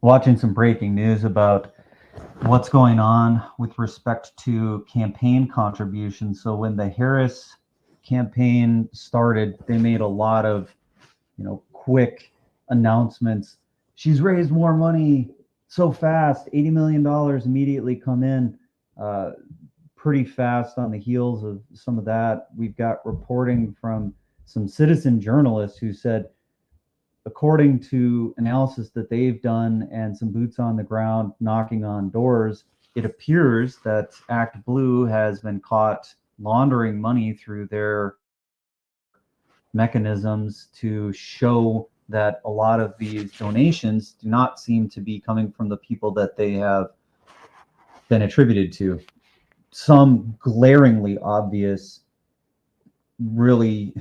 watching some breaking news about what's going on with respect to campaign contributions. So when the Harris campaign started, they made a lot of, quick announcements. She's raised more money so fast, $80 million immediately come in. Pretty fast on the heels of some of that. We've got reporting from some citizen journalists who said, according to analysis that they've done and some boots on the ground knocking on doors, it appears that ActBlue has been caught laundering money through their mechanisms to show that a lot of these donations do not seem to be coming from the people that they have been attributed to. Some glaringly obvious, really,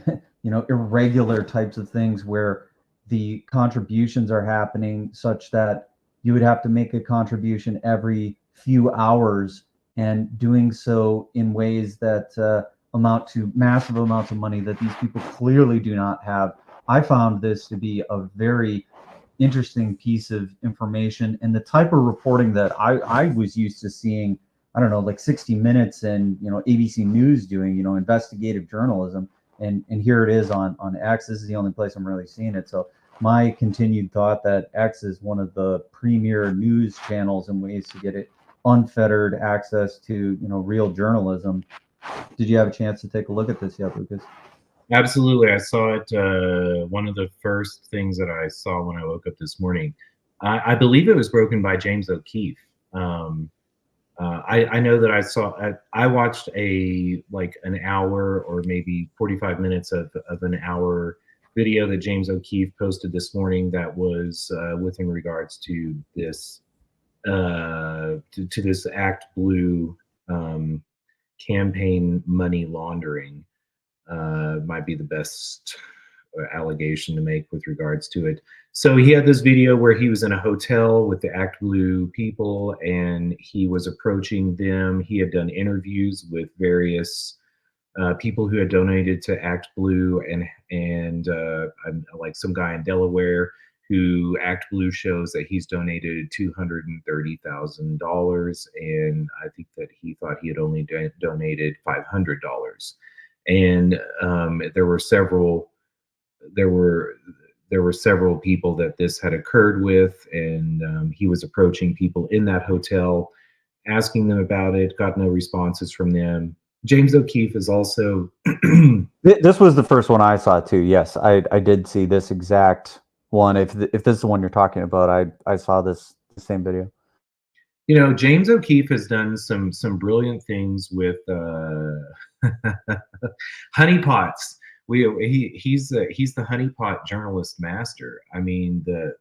irregular types of things where the contributions are happening such that you would have to make a contribution every few hours, and doing so in ways that amount to massive amounts of money that these people clearly do not have. I found this to be a very interesting piece of information, and the type of reporting that I was used to seeing, I don't know, like 60 Minutes and ABC News doing, investigative journalism, and here it is on X. This is the only place I'm really seeing it. So my continued thought that X is one of the premier news channels and ways to get it unfettered access to real journalism. Did you have a chance to take a look at this yet, Lucas? Absolutely. I saw it. One of the first things that I saw when I woke up this morning. I believe it was broken by James O'Keefe. I know that I watched an hour or maybe 45 minutes of an hour video that James O'Keefe posted this morning that was with in regards to this to this ActBlue campaign money laundering. Might be the best allegation to make with regards to it. So he had this video where he was in a hotel with the ActBlue people and he was approaching them. He had done interviews with various people who had donated to ActBlue and like some guy in Delaware who ActBlue shows that he's donated $230,000, and I think that he thought he had only donated $500. And there were several people that this had occurred with, and he was approaching people in that hotel, asking them about it, got no responses from them. James O'Keefe is also This was the first one I saw too. Yes, I did see this exact one. If this is the one you're talking about, I saw the same video. James O'Keefe has done some brilliant things with honeypots. He's the honeypot journalist master. I mean, the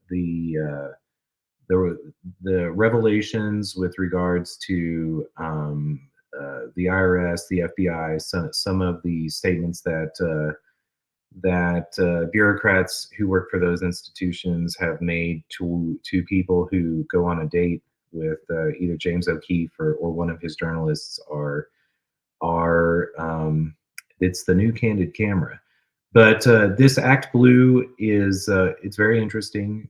revelations with regards to the IRS, the FBI, some of the statements that bureaucrats who work for those institutions have made to people who go on a date with either James O'Keefe or one of his journalists are it's the new candid camera. But this ActBlue is it's very interesting.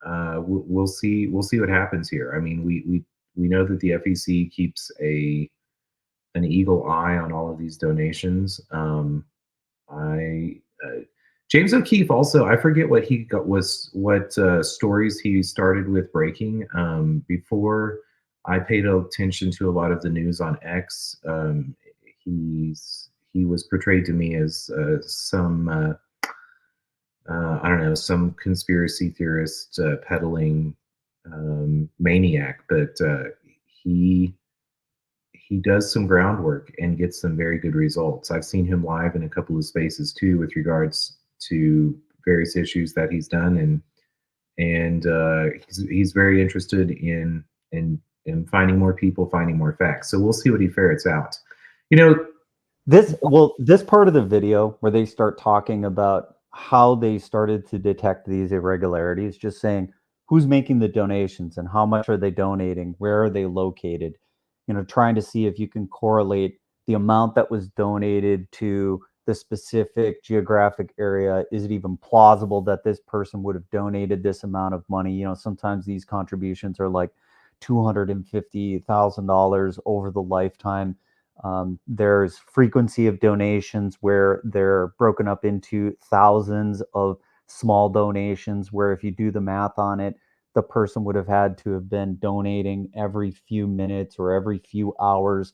We'll see what happens here. I mean, we know that the FEC keeps an eagle eye on all of these donations. James O'Keefe also, I forget what he got what stories he started with breaking. Before I paid attention to a lot of the news on X, he was portrayed to me as some I don't know, some conspiracy theorist peddling maniac, but he does some groundwork and gets some very good results. I've seen him live in a couple of spaces too with regards to various issues that he's done, and he's very interested in finding more people, finding more facts. So we'll see what he ferrets out. This part of the video where they start talking about how they started to detect these irregularities, just saying who's making the donations and how much are they donating, where are they located, trying to see if you can correlate the amount that was donated to the specific geographic area. Is it even plausible that this person would have donated this amount of money? Sometimes these contributions are like $250,000 over the lifetime. There's frequency of donations where they're broken up into thousands of small donations, where if you do the math on it, the person would have had to have been donating every few minutes or every few hours,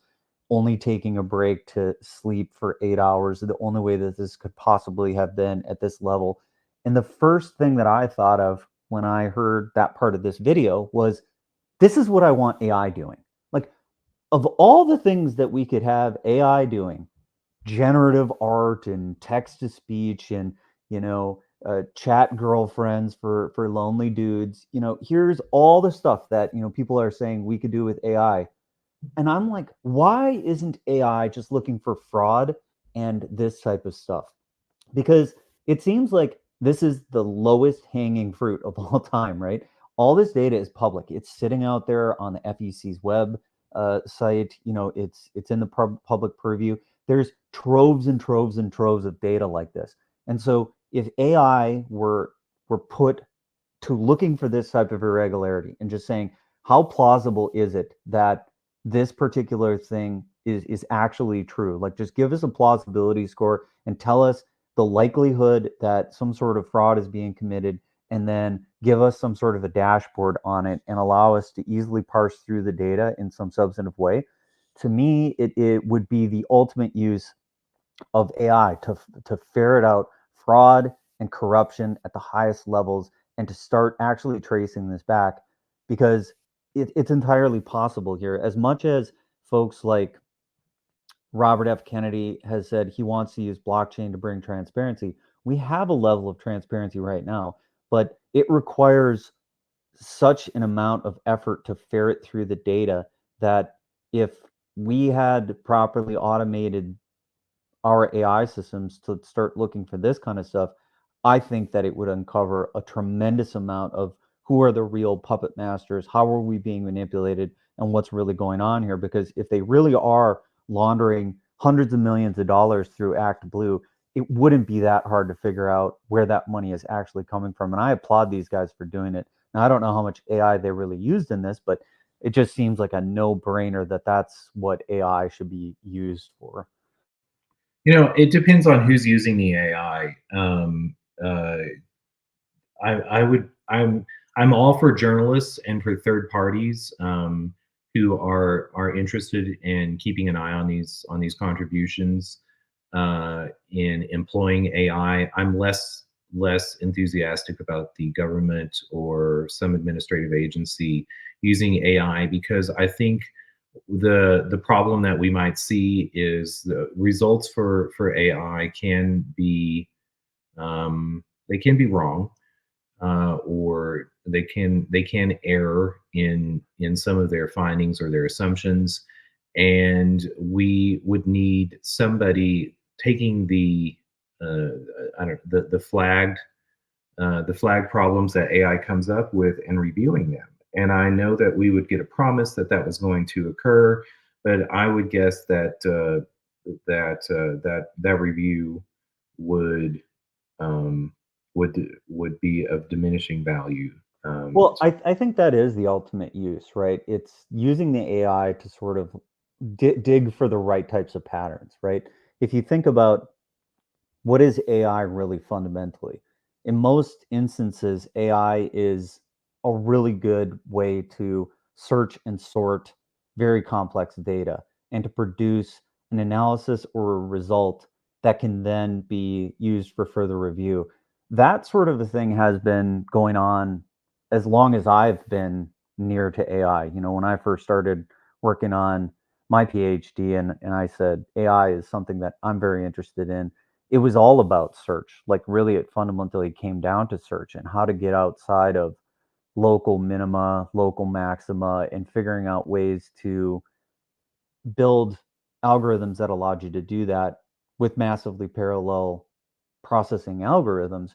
only taking a break to sleep for 8 hours. The only way that this could possibly have been at this level. And the first thing that I thought of when I heard that part of this video was, this is what I want AI doing. Like, of all the things that we could have AI doing, generative art and text to speech and chat girlfriends for lonely dudes, here's all the stuff that people are saying we could do with AI. And I'm like, why isn't AI just looking for fraud and this type of stuff? Because it seems like this is the lowest hanging fruit of all time, right? All this data is public. It's sitting out there on the FEC's web site. It's in the public purview. There's troves and troves and troves of data like this. And so if AI were put to looking for this type of irregularity and just saying, how plausible is it that this particular thing is actually true? Like, just give us a plausibility score and tell us the likelihood that some sort of fraud is being committed, and then give us some sort of a dashboard on it and allow us to easily parse through the data in some substantive way. To me, it would be the ultimate use of AI to ferret out fraud and corruption at the highest levels, and to start actually tracing this back, because it's entirely possible here. As much as folks like Robert F. Kennedy has said he wants to use blockchain to bring transparency, we have a level of transparency right now, but it requires such an amount of effort to ferret through the data that if we had properly automated our AI systems to start looking for this kind of stuff, I think that it would uncover a tremendous amount of who are the real puppet masters, how are we being manipulated, and what's really going on here. Because if they really are laundering hundreds of millions of dollars through ActBlue, it wouldn't be that hard to figure out where that money is actually coming from. And I applaud these guys for doing it. Now, I don't know how much AI they really used in this, but it just seems like a no-brainer that that's what AI should be used for. It depends on who's using the AI. Uh, I would I'm all for journalists and for third parties who are interested in keeping an eye on these contributions in employing AI. I'm less enthusiastic about the government or some administrative agency using AI, because I think the problem that we might see is the results for AI can be they can be wrong, or they can err in some of their findings or their assumptions, and we would need somebody taking I don't the flag problems that AI comes up with and reviewing them. And I know that we would get a promise that that was going to occur, but I would guess that that review would um, would be of diminishing value. Well, I think that is the ultimate use, right? It's using the AI to sort of dig for the right types of patterns, right? If you think about what is AI really fundamentally, in most instances, AI is a really good way to search and sort very complex data and to produce an analysis or a result that can then be used for further review. That sort of a thing has been going on as long as I've been near to AI. When I first started working on my PhD, and I said AI is something that I'm very interested in, it was all about search. Like, really, it fundamentally came down to search and how to get outside of local minima, local maxima, and figuring out ways to build algorithms that allowed you to do that with massively parallel processing algorithms.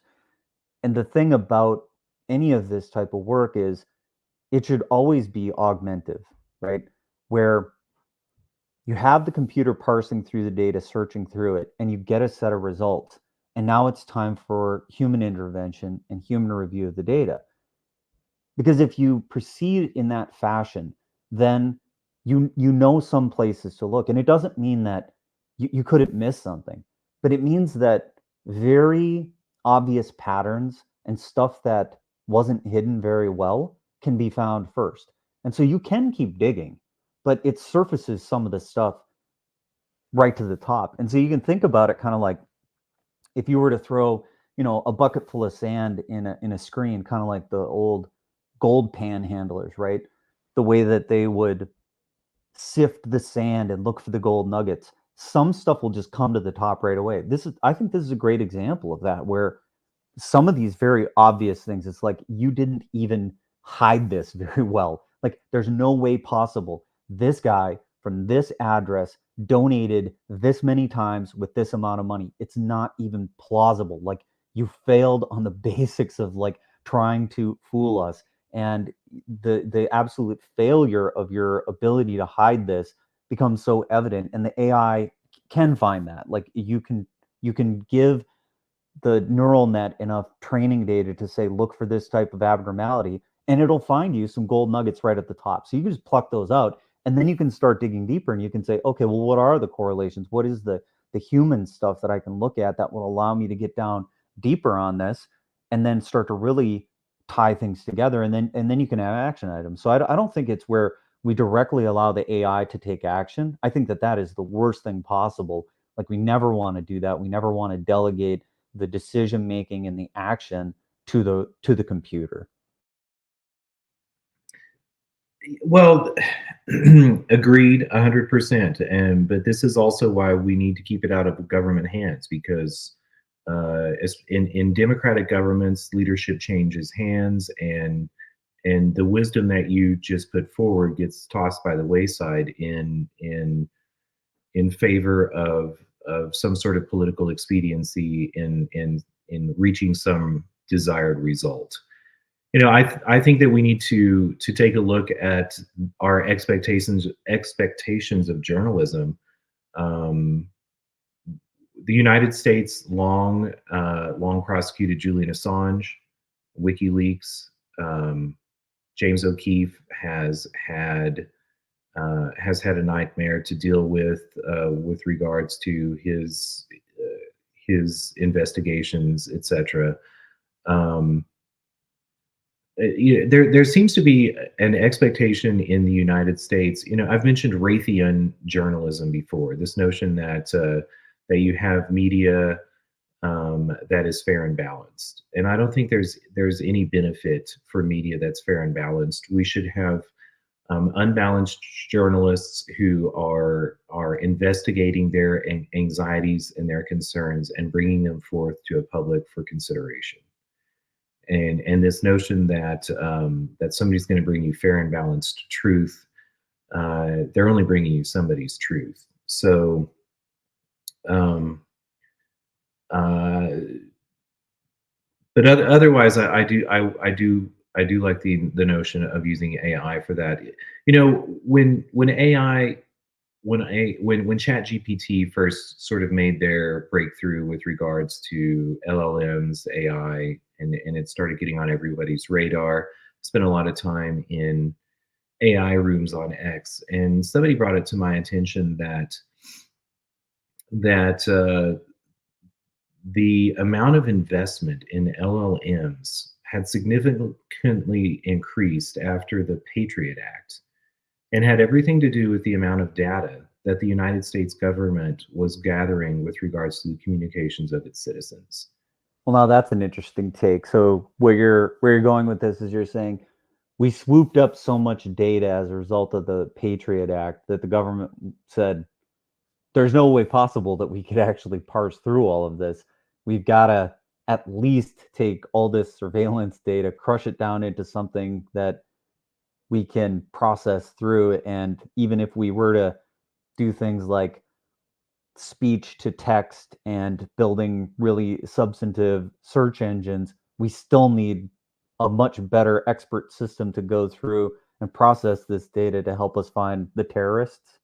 And the thing about any of this type of work is it should always be augmentive, right? Where you have the computer parsing through the data, searching through it, and you get a set of results. And now it's time for human intervention and human review of the data. Because if you proceed in that fashion, then you know some places to look. And it doesn't mean that you couldn't miss something, but it means that very obvious patterns and stuff that wasn't hidden very well can be found first. And so you can keep digging, but it surfaces some of the stuff right to the top. And so you can think about it kind of like if you were to throw, a bucket full of sand in a screen, kind of like the old gold panhandlers, right? The way that they would sift the sand and look for the gold nuggets. Some stuff will just come to the top right away. I think this is a great example of that, where some of these very obvious things, it's like you didn't even hide this very well. Like there's no way possible this guy from this address donated this many times with this amount of money. It's not even plausible. Like you failed on the basics of like trying to fool us. And the absolute failure of your ability to hide this becomes so evident. And the AI can find that. Like you can give the neural net enough training data to say, look for this type of abnormality, and it'll find you some gold nuggets right at the top. So you can just pluck those out, and then you can start digging deeper, and you can say, okay, well, what are the correlations? What is the human stuff that I can look at that will allow me to get down deeper on this, and then start to really tie things together, and then you can have action items. So I don't think it's where we directly allow the AI to take action. I think that is the worst thing possible. Like we never want to do that. We never want to delegate the decision making and the action to the computer. Well, agreed 100%. But this is also why we need to keep it out of government hands, because in democratic governments, leadership changes hands, and the wisdom that you just put forward gets tossed by the wayside in favor of some sort of political expediency in reaching some desired result. I think that we need to take a look at our expectations of journalism. Um, the United States long prosecuted Julian Assange, WikiLeaks. James O'Keefe has had a nightmare to deal with regards to his investigations, etc. There seems to be an expectation in the United States. I've mentioned Raytheon journalism before. This notion that that you have media that is fair and balanced, and I don't think there's any benefit for media that's fair and balanced. We should have unbalanced journalists who are investigating their anxieties and their concerns and bringing them forth to a public for consideration. And this notion that that somebody's going to bring you fair and balanced truth, they're only bringing you somebody's truth. So, uh, but otherwise, I do like the notion of using AI for that. When AI when ChatGPT first sort of made their breakthrough with regards to LLMs, AI, and it started getting on everybody's radar. Spent a lot of time in AI rooms on X, and somebody brought it to my attention that the amount of investment in LLMs had significantly increased after the Patriot Act, and had everything to do with the amount of data that the United States government was gathering with regards to the communications of its citizens. Well, now that's an interesting take. So where you're going with this is you're saying we swooped up so much data as a result of the Patriot Act that the government said there's no way possible that we could actually parse through all of this. We've got to at least take all this surveillance data, crush it down into something that we can process through. And even if we were to do things like speech to text and building really substantive search engines, we still need a much better expert system to go through and process this data to help us find the terrorists.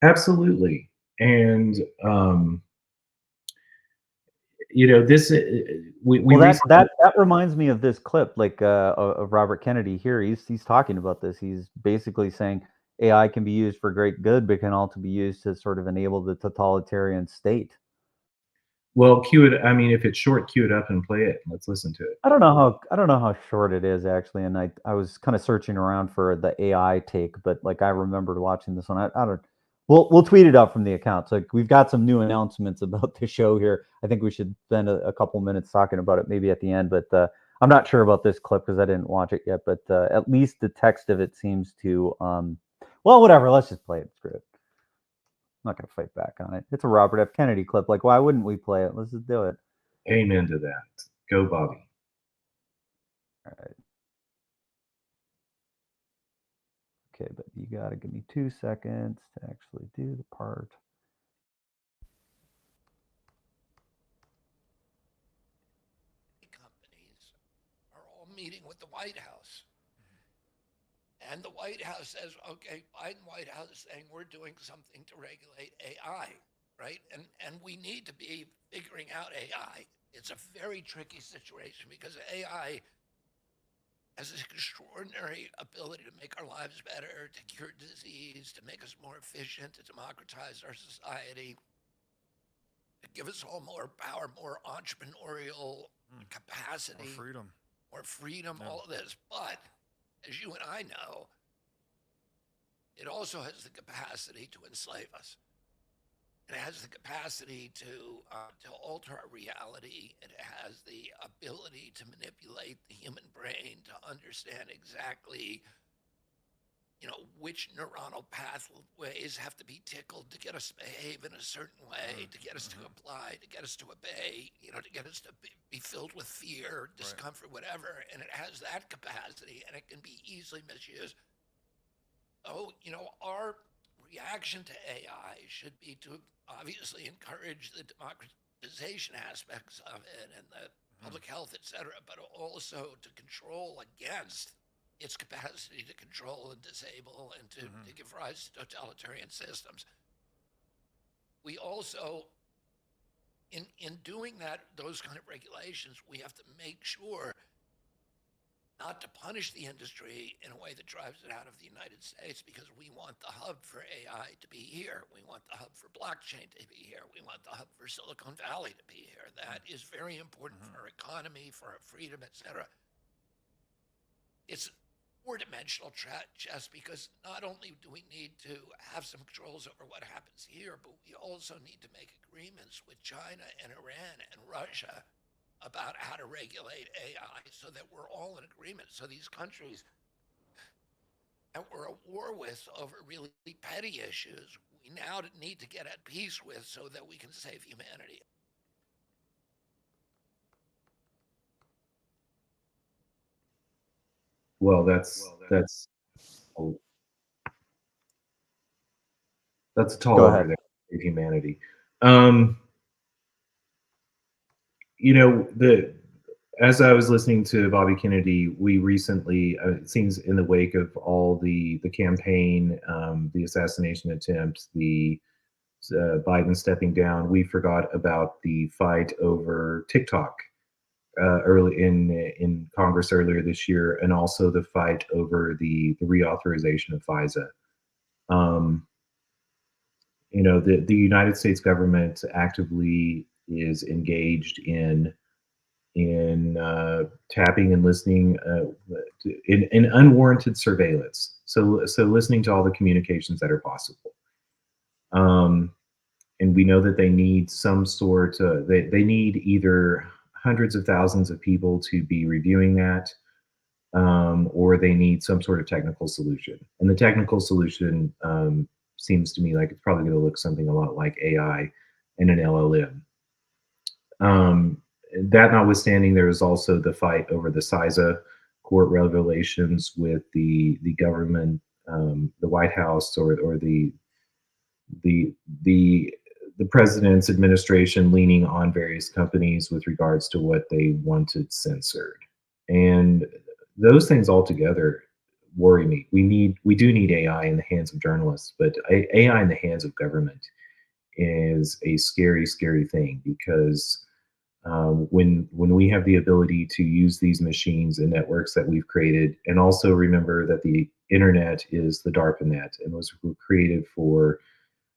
Absolutely. And you know, this we Well, that recently. that that reminds me of this clip, like, of Robert Kennedy here. He's talking about this. He's basically saying AI can be used for great good, but can also be used to sort of enable the totalitarian state. Well, cue it. I mean, if it's short, cue it up and play it. Let's listen to it. I don't know how short it is actually, and I was kind of searching around for the AI take, but like I remembered watching this one. I don't. We'll tweet it out from the account. So like, we've got some new announcements about the show here. I think we should spend a couple minutes talking about it, maybe at the end. But I'm not sure about this clip because I didn't watch it yet. But at least the text of it seems to. Well, whatever. Let's just play it. Screw it. I'm not going to fight back on it. It's a Robert F. Kennedy clip. Like, why wouldn't we play it? Let's just do it. Amen to that. Go, Bobby. All right. Okay, but you got to give me 2 seconds to actually do the part. Companies are all meeting with the White House. And the White House says, okay, Biden White House is saying we're doing something to regulate AI, right? And we need to be figuring out AI. It's a very tricky situation because AI has this extraordinary ability to make our lives better, to cure disease, to make us more efficient, to democratize our society, to give us all more power, more entrepreneurial capacity, more freedom, Yeah. all of this. But as you and I know, it also has the capacity to enslave us. It has the capacity to alter our reality. It has the ability to manipulate the human brain to understand exactly, which neuronal pathways have to be tickled to get us to behave in a certain way, to get us to comply, to get us to obey, to get us to be filled with fear, discomfort, whatever. And it has that capacity, and it can be easily misused. So, our reaction to AI should be to obviously encourage the democratization aspects of it and the public health, et cetera, but also to control against its capacity to control and disable and to give rise to totalitarian systems. We also, in doing those kind of regulations, we have to make sure not to punish the industry in a way that drives it out of the United States, because we want the hub for AI to be here. We want the hub for blockchain to be here. We want the hub for Silicon Valley to be here. That is very important for our economy, for our freedom, et cetera. It's four-dimensional chess, because not only do we need to have some controls over what happens here, but we also need to make agreements with China and Iran and Russia about how to regulate AI so that we're all in agreement. So these countries that we're at war with over really petty issues, we now need to get at peace with so that we can save humanity. Well, that's a tall Go order ahead. there of humanity. Um, as I was listening to Bobby Kennedy, we recently, it seems in the wake of all the campaign, the assassination attempt, the Biden stepping down, we forgot about the fight over TikTok early in Congress earlier this year, and also the fight over the reauthorization of FISA. The United States government actively is engaged in tapping and listening in unwarranted surveillance. So listening to all the communications that are possible. And we know that they need some sort of, they need either hundreds of thousands of people to be reviewing that, or they need some sort of technical solution. And the technical solution seems to me like it's probably going to look something a lot like AI and an LLM. That notwithstanding, there is also the fight over the CISA court revelations with the government, the White House, or the president's administration leaning on various companies with regards to what they wanted censored. And those things all together worry me. We do need AI in the hands of journalists, but AI in the hands of government is a scary, scary thing, because when we have the ability to use these machines and networks that we've created, and also remember that the internet is the DARPAnet and was created for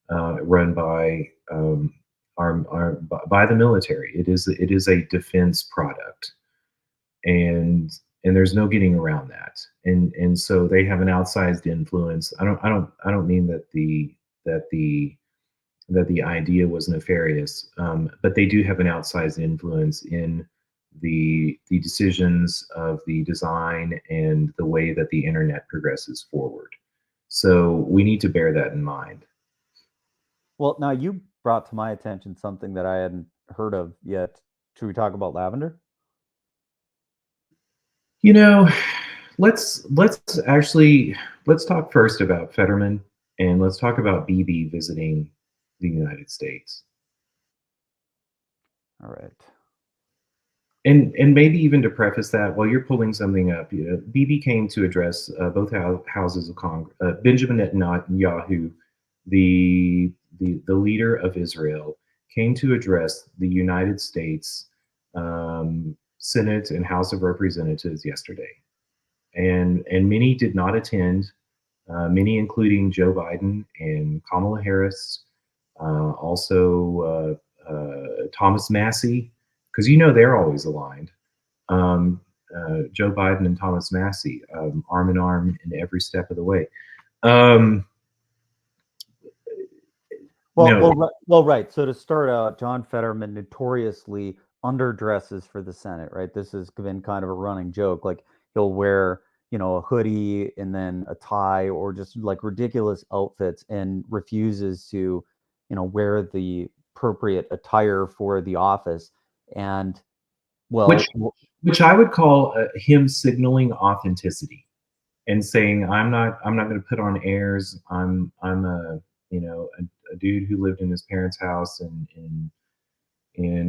run by by the military. It is a defense product, and there's no getting around that. And so they have an outsized influence. I don't mean that the idea was nefarious, but they do have an outsized influence in the decisions of the design and the way that the internet progresses forward. So we need to bear that in mind. Well, now you brought to my attention something that I hadn't heard of yet. Should we talk about lavender? You know, let's talk first about Fetterman, and let's talk about BB visiting the United States. All right. And maybe even to preface that, while you're pulling something up, BB came to address both houses of Congress. Benjamin Netanyahu, the leader of Israel, came to address the United States Senate and House of Representatives yesterday, and many did not attend. Many, including Joe Biden and Kamala Harris, also Thomas Massie, because they're always aligned. Joe Biden and Thomas Massie, arm in arm in every step of the way. Well, right. So to start out, John Fetterman notoriously underdresses for the Senate, right? This has been kind of a running joke. Like, he'll wear, a hoodie and then a tie, or just like ridiculous outfits, and refuses to, wear the appropriate attire for the office. And which I would call him signaling authenticity and saying, I'm not going to put on airs. I'm a dude who lived in his parents' house in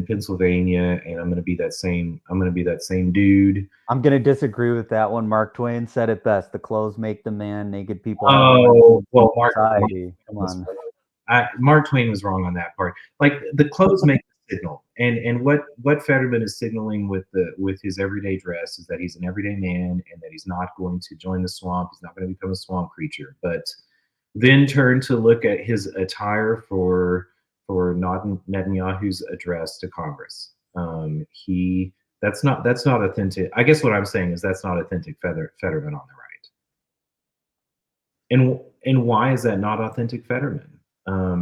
Pennsylvania, and I'm going to be that same dude. I'm going to disagree with that one. Mark Twain said it best: the clothes make the man, naked people. Oh, well, Mark Twain was wrong on that part. Like, the clothes make the signal, and what Fetterman is signaling with his everyday dress is that he's an everyday man, and that he's not going to join the swamp. He's not going to become a swamp creature. But then turn to look at his attire for Netanyahu's address to Congress. That's not authentic. I guess what I'm saying is that's not authentic Fetterman on the right. And why is that not authentic Fetterman?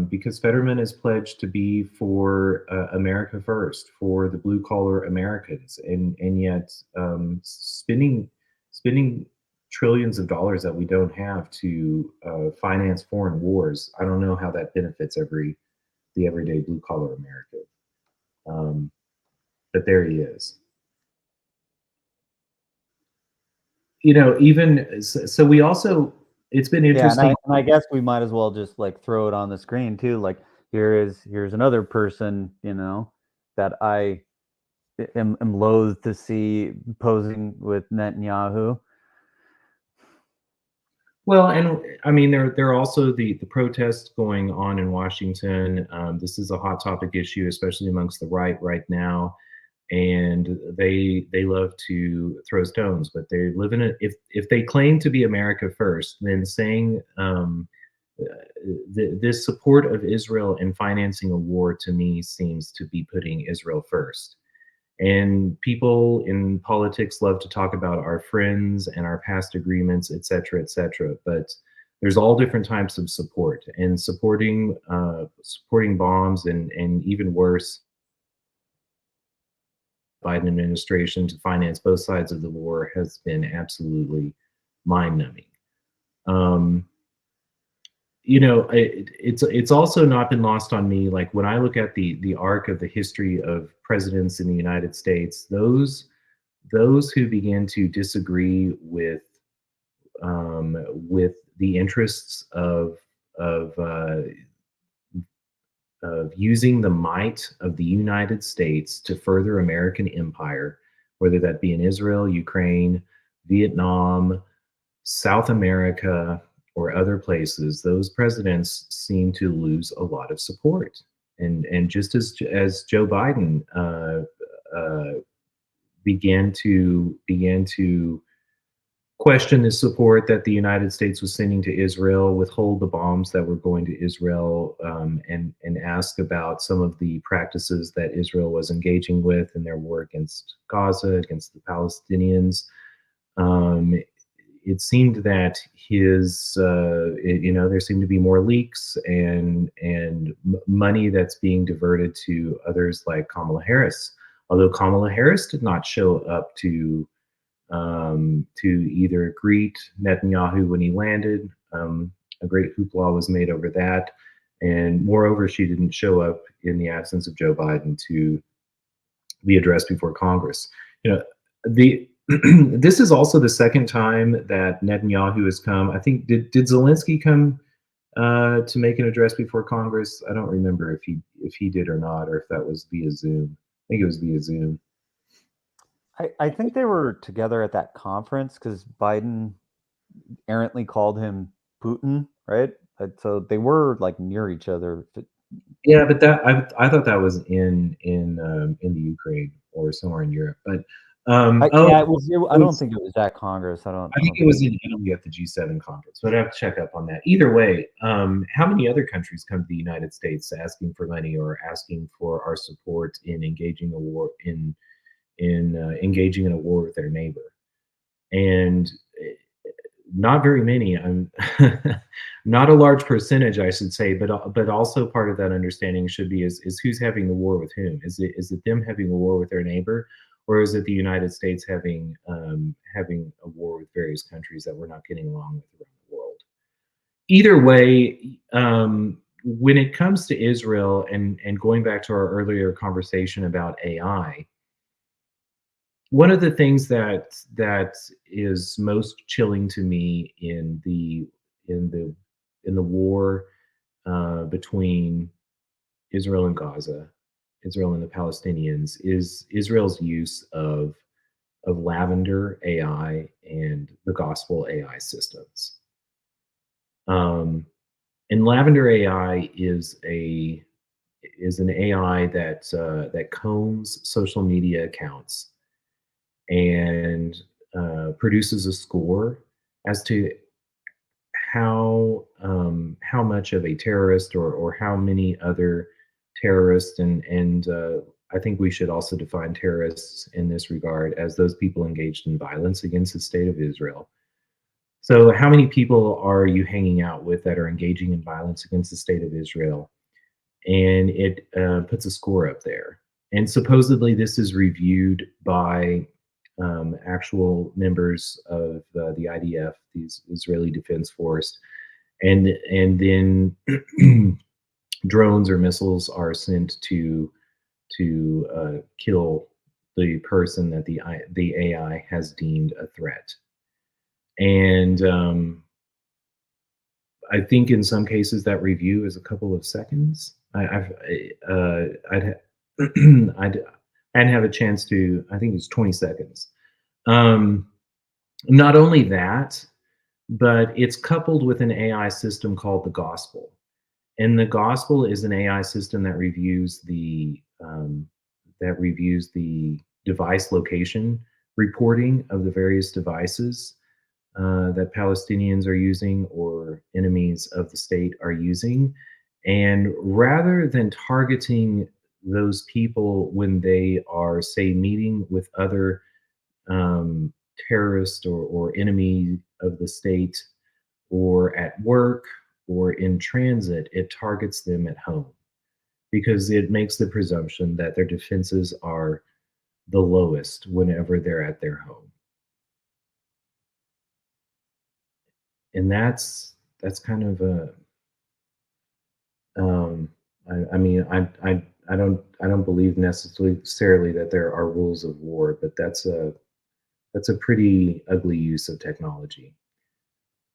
Because Fetterman is pledged to be for America first, for the blue collar Americans, and yet spending trillions of dollars that we don't have to finance foreign wars. I don't know how that benefits the everyday blue collar American. But there he is. Even so, we also, it's been interesting. Yeah, and I guess we might as well just like throw it on the screen too. Like, here's another person, that I am loath to see posing with Netanyahu. Well, and I mean, there are also the protests going on in Washington. This is a hot topic issue, especially amongst the right now, and they love to throw stones. But they live in if they claim to be America first, then saying this support of Israel and financing a war, to me, seems to be putting Israel first. And people in politics love to talk about our friends and our past agreements, et cetera, but there's all different types of support, and supporting bombs and even worse, Biden administration to finance both sides of the war has been absolutely mind-numbing. It's also not been lost on me. Like, when I look at the arc of the history of presidents in the United States, those who begin to disagree with the interests of using the might of the United States to further American empire, whether that be in Israel, Ukraine, Vietnam, South America or other places, those presidents seem to lose a lot of support. And just as Joe Biden began to question the support that the United States was sending to Israel, withhold the bombs that were going to Israel, and ask about some of the practices that Israel was engaging with in their war against Gaza, against the Palestinians. It seemed that there seemed to be more leaks and money that's being diverted to others like Kamala Harris. Although Kamala Harris did not show up to either greet Netanyahu when he landed. A great hoopla was made over that. And moreover, she didn't show up in the absence of Joe Biden to the address before Congress. This is also the second time that Netanyahu has come. I think did Zelensky come to make an address before Congress? I don't remember if he did or not, or if that was via Zoom. I think it was via Zoom. I think they were together at that conference because Biden errantly called him Putin, right? So they were like near each other. Yeah, but that I thought that was in the Ukraine or somewhere in Europe. But yeah, I don't think it was at Congress. I think it was in Italy at the G7 conference, but I have to check up on that. Either way, how many other countries come to the United States asking for money or asking for our support in engaging a war engaging in a war with their neighbor? And not very many. Not a large percentage, I should say, but also part of that understanding should be is who's having the war with whom? Is it them having a war with their neighbor, or is it the United States having a war with various countries that we're not getting along with around the world? Either way, when it comes to Israel and going back to our earlier conversation about AI, one of the things that is most chilling to me in the war between Israel and Gaza, Israel and the Palestinians, is Israel's use of lavender AI and the gospel AI systems. And lavender AI is an AI that combs social media accounts and produces a score as to how much of a terrorist or how many other terrorists and I think we should also define terrorists in this regard as those people engaged in violence against the state of Israel. So how many people are you hanging out with that are engaging in violence against the state of Israel? And it puts a score up there. And supposedly this is reviewed by actual members of the IDF, these Israeli Defense Force, and then drones or missiles are sent to kill the person that the AI has deemed a threat. And I think in some cases that review is a couple of seconds. I'd have a chance to, I think it's 20 seconds. Not only that, but it's coupled with an AI system called the gospel. And the gospel is an AI system that reviews the device location reporting of the various devices that Palestinians are using or enemies of the state are using. And rather than targeting those people when they are, say, meeting with other terrorists or enemy of the state or at work or in transit, it targets them at home because it makes the presumption that their defenses are the lowest whenever they're at their home. And that's kind of a I don't believe necessarily that there are rules of war, but that's a pretty ugly use of technology.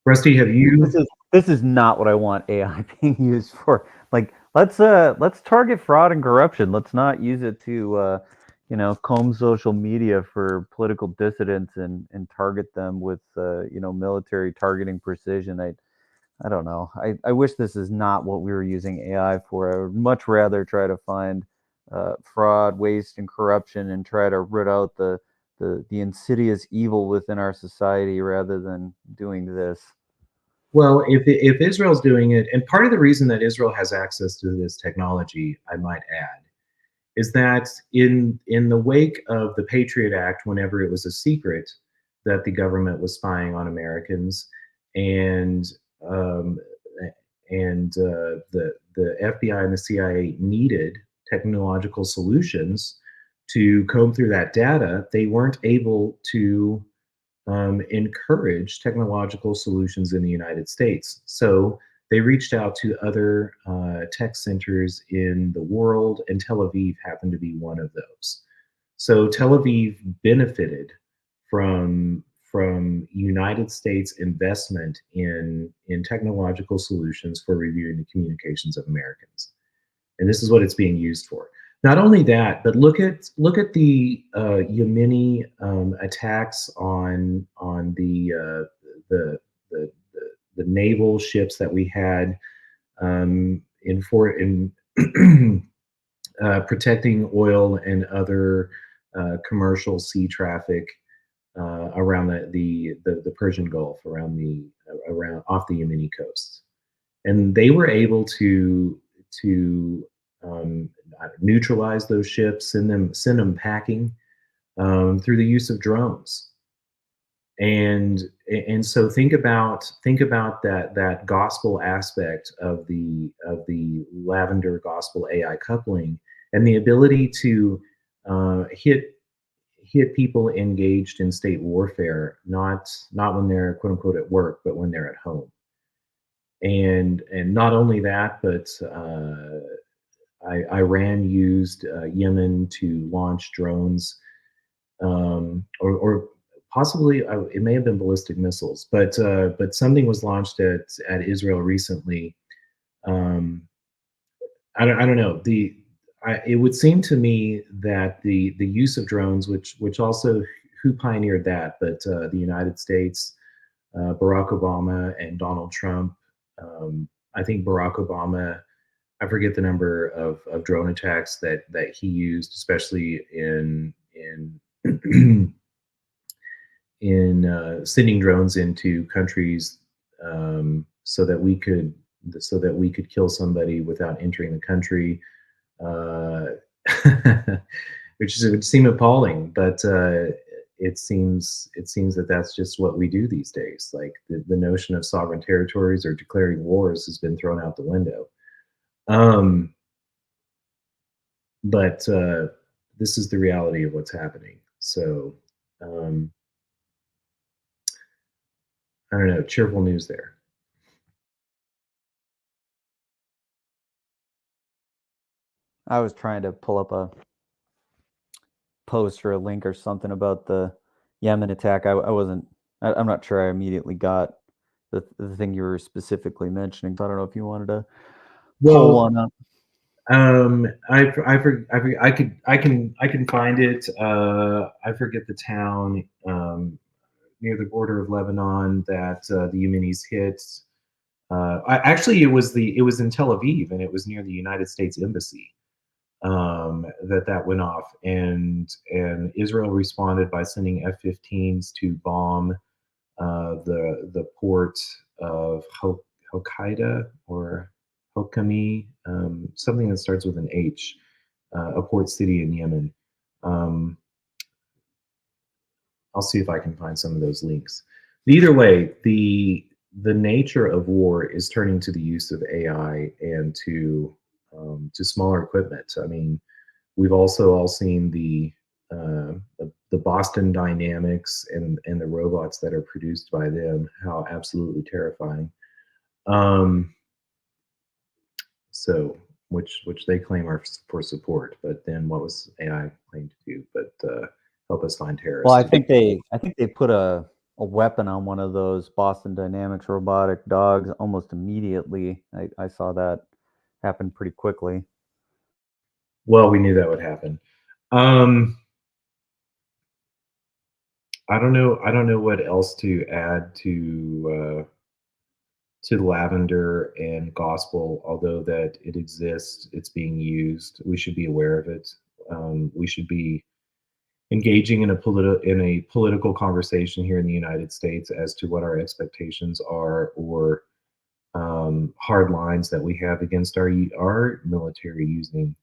Rusty, have you? This is not what I want AI being used for. Like, let's target fraud and corruption. Let's not use it to comb social media for political dissidents and target them with, military targeting precision. I don't know. I wish this is not what we were using AI for. I would much rather try to find fraud, waste, and corruption, and try to root out the insidious evil within our society rather than doing this. Well, if Israel's doing it, and part of the reason that Israel has access to this technology, I might add, is that in the wake of the Patriot Act, whenever it was a secret that the government was spying on Americans, and um, the FBI and the CIA needed technological solutions to comb through that data, they weren't able to encourage technological solutions in the United States. So they reached out to other tech centers in the world, and Tel Aviv happened to be one of those. So Tel Aviv benefited from United States investment in technological solutions for reviewing the communications of Americans, and this is what it's being used for. Not only that, but look at the Yemeni attacks on the, the the naval ships that we had in protecting oil and other commercial sea traffic around the Persian Gulf, around off the Yemeni coast, and they were able to neutralize those ships, send them packing through the use of drones. And so think about that gospel aspect of the lavender gospel AI coupling, and the ability to hit people engaged in state warfare, not when they're quote unquote at work, but when they're at home. And not only that, but Iran used Yemen to launch drones, or possibly it may have been ballistic missiles, but something was launched at Israel recently. I don't know. It would seem to me that the use of drones, which also, who pioneered that, but the United States, Barack Obama and Donald Trump. I think Barack Obama, I forget the number of drone attacks that he used, especially in sending drones into countries, so that we could kill somebody without entering the country, uh, which would seem appalling, but it seems that that's just what we do these days. Like the notion of sovereign territories or declaring wars has been thrown out the window. Um, but this is the reality of what's happening. So um, I don't know. Cheerful news there. I was trying to pull up a post or a link or something about the Yemen attack. I wasn't. I'm not sure I immediately got the thing you were specifically mentioning. So I don't know if you wanted to pull Well, one up. I can find it. I forget the town near the border of Lebanon that the Yemenis hit. Actually, it was in Tel Aviv, and it was near the United States Embassy that went off, and Israel responded by sending F-15s to bomb the port of Hokkaido or Hokkami, something that starts with an H, a port city in Yemen. Um, I'll see if I can find some of those links. Either way, the nature of war is turning to the use of AI and to smaller equipment. I mean, we've also all seen the Boston Dynamics and the robots that are produced by them. How absolutely terrifying. Um, so which they claim are for support, but then what was AI claimed to do? But help us find terrorists. Well, I think they put a weapon on one of those Boston Dynamics robotic dogs almost immediately. I saw that happen pretty quickly. Well, we knew that would happen. I don't know. I don't know what else to add to lavender and gospel. Although that it exists, it's being used. We should be aware of it. We should be engaging in a political conversation here in the United States as to what our expectations are, or hard lines that we have against our military using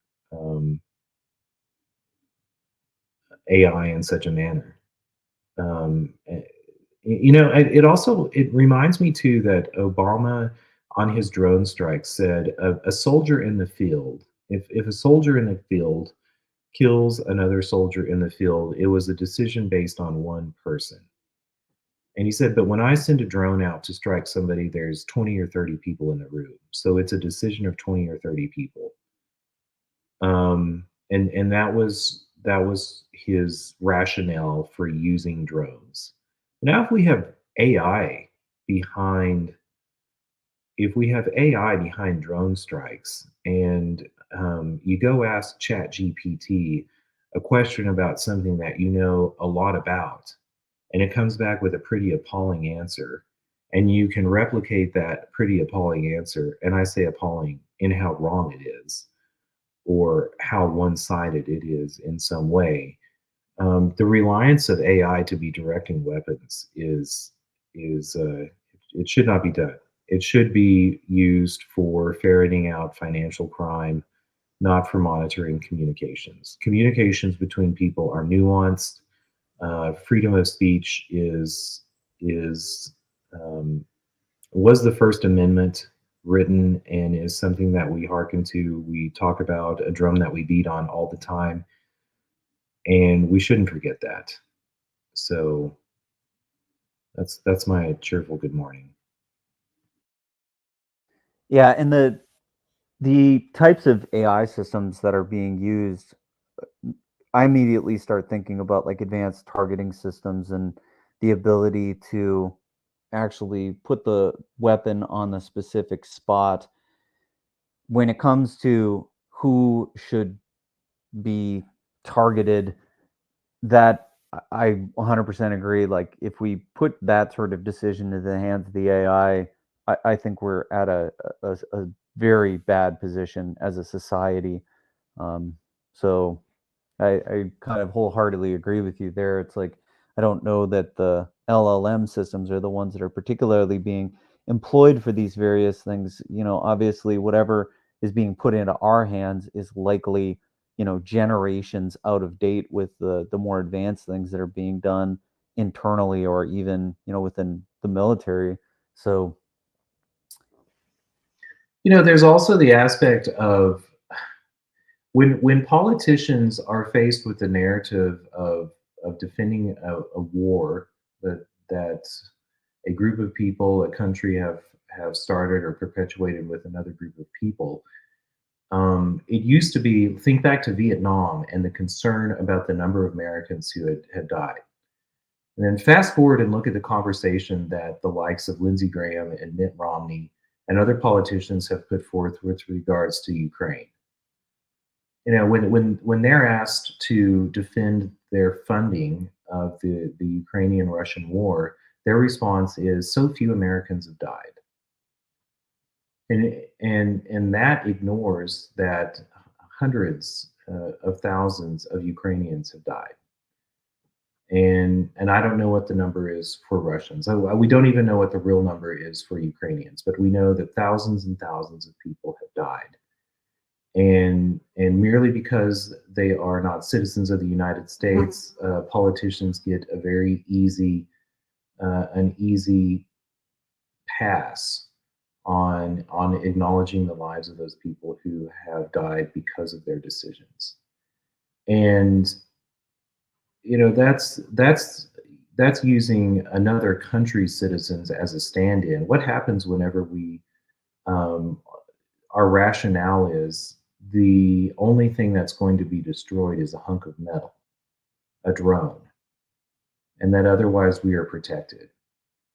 AI in such a manner. It reminds me too that Obama on his drone strike said a soldier in the field. If a soldier in the field kills another soldier in the field, it was a decision based on one person. And he said, but when I send a drone out to strike somebody, there's 20 or 30 people in the room. So it's a decision of 20 or 30 people. And that was his rationale for using drones. Now, AI behind, if we have AI behind drone strikes, and you go ask ChatGPT a question about something that you know a lot about, and it comes back with a pretty appalling answer, and you can replicate that pretty appalling answer, and I say appalling in how wrong it is, or how one-sided it is in some way. The reliance of AI to be directing weapons is it should not be done. It should be used for ferreting out financial crime, not for monitoring communications. Communications between people are nuanced. Freedom of speech is was the First Amendment written, and is something that we hearken to. We talk about a drum that we beat on all the time, and we shouldn't forget that. So that's my cheerful good morning. Yeah, and the types of AI systems that are being used, I immediately start thinking about like advanced targeting systems and the ability to actually put the weapon on the specific spot. When it comes to who should be targeted, that I 100% agree. Like, if we put that sort of decision in the hands of the AI, I think we're at a very bad position as a society. So I kind of wholeheartedly agree with you there. It's like, I don't know that the LLM systems are the ones that are particularly being employed for these various things. Obviously, whatever is being put into our hands is likely, generations out of date with the more advanced things that are being done internally, or even, within the military. So, There's also the aspect of when politicians are faced with the narrative of defending a war that a group of people, a country have started or perpetuated with another group of people. It used to be, think back to Vietnam and the concern about the number of Americans who had died. And then fast forward and look at the conversation that the likes of Lindsey Graham and Mitt Romney and other politicians have put forth with regards to Ukraine. When they're asked to defend their funding of the Ukrainian-Russian war, their response is, so few Americans have died. And that ignores that hundreds of thousands of Ukrainians have died. And I don't know what the number is for Russians. We don't even know what the real number is for Ukrainians, but we know that thousands and thousands of people have died. And merely because they are not citizens of the United States, politicians get a very easy pass on acknowledging the lives of those people who have died because of their decisions. And that's using another country's citizens as a stand-in. What happens whenever our rationale is the only thing that's going to be destroyed is a hunk of metal, a drone, and that otherwise we are protected?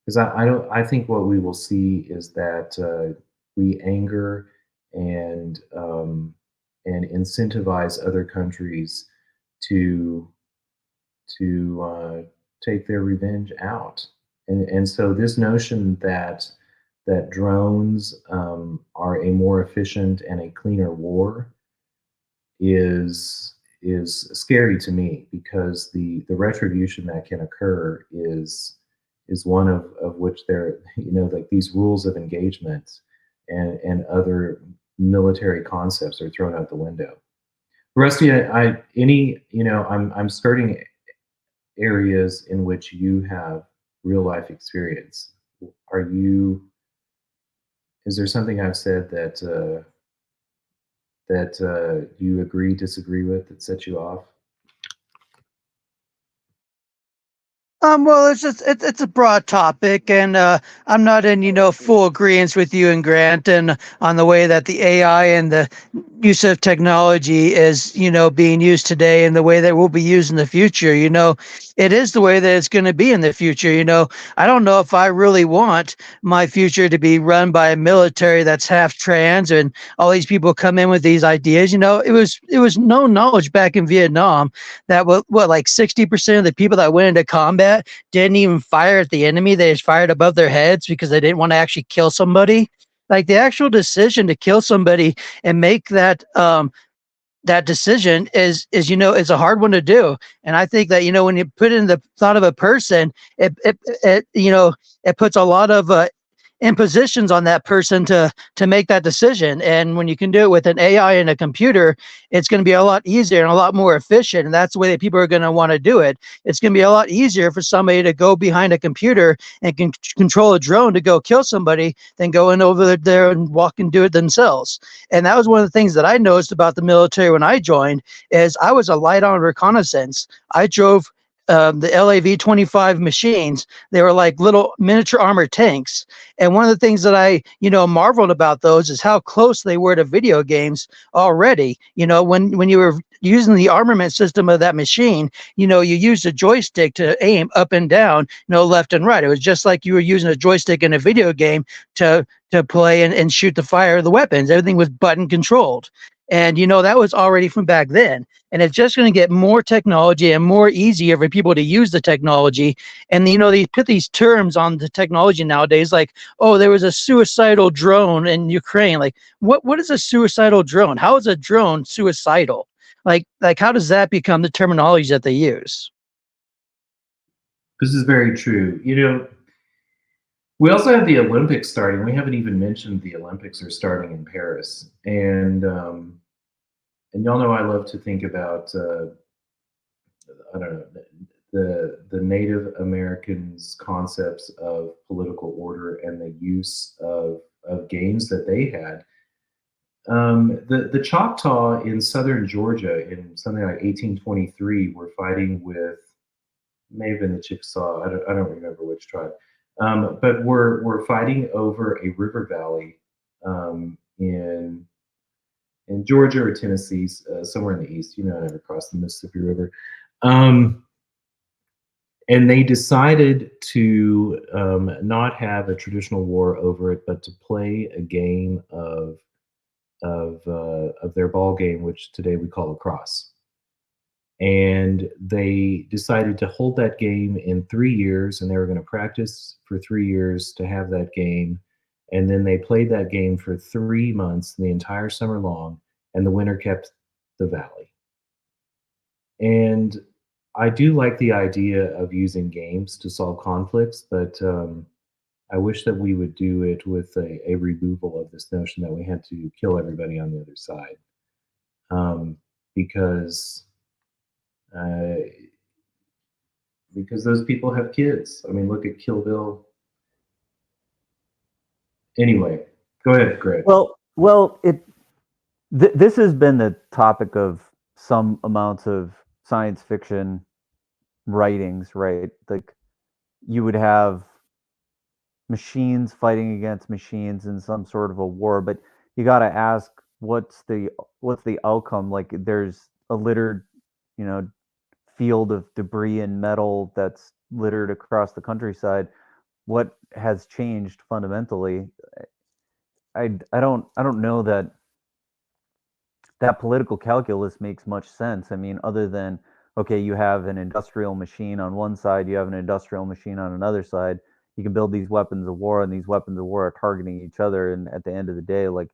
Because I think what we will see is that we anger and incentivize other countries to take their revenge out. And so this notion that drones are a more efficient and a cleaner war is scary to me, because the retribution that can occur is one of which there, like these rules of engagement and other military concepts are thrown out the window. Rusty, I'm skirting areas in which you have real life experience. Is there something I've said that you agree, disagree with, that sets you off? Well, it's a broad topic, and I'm not in full agreement with you and Grant, and on the way that the AI and the use of technology is being used today, and the way that will be used in the future. It is the way that it's going to be in the future. I don't know if I really want my future to be run by a military that's half trans, and all these people come in with these ideas. It was no knowledge back in Vietnam that what like 60% of the people that went into combat didn't even fire at the enemy. They just fired above their heads because they didn't want to actually kill somebody. Like the actual decision to kill somebody and make that decision is a hard one to do. And I think that when you put in the thought of a person, it puts a lot of impositions on that person to make that decision. And when you can do it with an AI and a computer, it's going to be a lot easier and a lot more efficient. And that's the way that people are going to want to do it. It's going to be a lot easier for somebody to go behind a computer and control a drone to go kill somebody than going over there and walk and do it themselves. And that was one of the things that I noticed about the military when I joined is I was a light on reconnaissance. I drove the LAV-25 machines. They were like little miniature armored tanks. And one of the things that I, marveled about those is how close they were to video games already. When you were using the armament system of that machine, you used a joystick to aim up and down, left and right. It was just like you were using a joystick in a video game to play and shoot the fire of the weapons. Everything was button controlled. And, that was already from back then. And it's just going to get more technology and more easier for people to use the technology. And, they put these terms on the technology nowadays, like, oh, there was a suicidal drone in Ukraine. Like, what is a suicidal drone? How is a drone suicidal? Like how does that become the terminology that they use? This is very true. We also have the Olympics starting. We haven't even mentioned the Olympics are starting in Paris, and y'all know I love to think about I don't know, the Native Americans' concepts of political order and the use of games that they had. The Choctaw in southern Georgia in something like 1823 were fighting with, may have been the Chickasaw. I don't remember which tribe, but we're fighting over a river valley in Georgia or Tennessee, somewhere in the east. I never crossed the Mississippi River. And they decided to not have a traditional war over it, but to play a game of their ball game, which today we call lacrosse. And they decided to hold that game in 3 years, and they were going to practice for 3 years to have that game. And then they played that game for 3 months, the entire summer long, and the winner kept the valley. And I do like the idea of using games to solve conflicts, but I wish that we would do it with a removal of this notion that we had to kill everybody on the other side. Because those people have kids. I mean, look at Kill Bill. Anyway, go ahead, Greg. Well, this has been the topic of some amounts of science fiction writings, right? Like you would have machines fighting against machines in some sort of a war, but you got to ask what's the outcome. Like there's a littered field of debris and metal that's littered across the countryside. What has changed fundamentally? I don't know that that political calculus makes much sense. I mean, other than, okay, you have an industrial machine on one side, you have an industrial machine on another side. You can build these weapons of war, and these weapons of war are targeting each other. And at the end of the day, like,